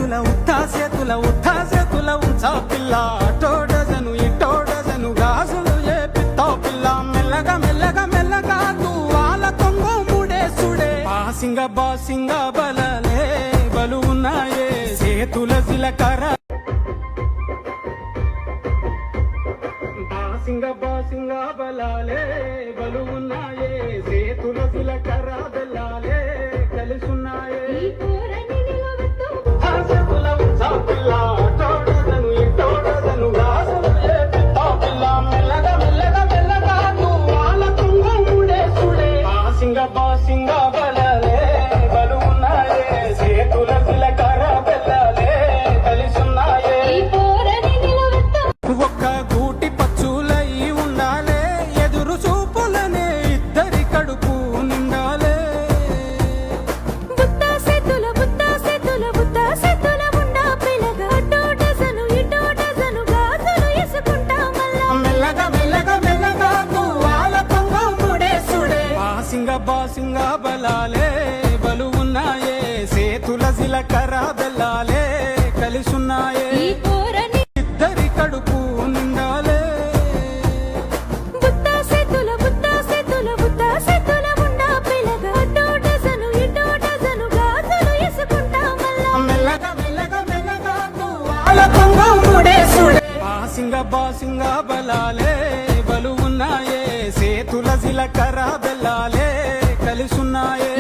ఉత్తా చేతుల ఉంచా పిల్ల అటో డజను ఇటో డజను గాజులు ఏ పిత్తావు పిల్ల మెల్లగా మెల్లగా మెల్లగా తువ్వాల కొంగు ముడేసుడే బాసింగ బలలే బలు ఉన్నాయే చేతుల జిలకర బాసింగ బలాలే బలు ఉన్నాయే చేతుల జిలకర బెల్లాలే కలిసున్నాయే బాసింగ బలలే బలు ఉన్నాయే చేతుల జిలకర బెల్లాలే కలిసున్నాయే ఒక్క గూటి పచ్చులై ఉండాలే ఎదురు చూపులనే ఇద్దరి కడుపు నిండాలే మెల్లగా మెల్లగా మెల్లగా తువ్వాల కొంగు ముడేసుడే బాసింగ బలాలే బలు ఉన్నాయే చేతుల జిలకర బెల్లాలే కలిసున్నాయే ఇద్దరి కడుపు నిండాలే మెల్లగా మెల్లగా మెల్లగా తువ్వాల కొంగు ముడేసుడే బాసింగ బలాలే బలు ఉన్నాయే చేతుల జిలకర బెల్లాలే కలిసున్నాయే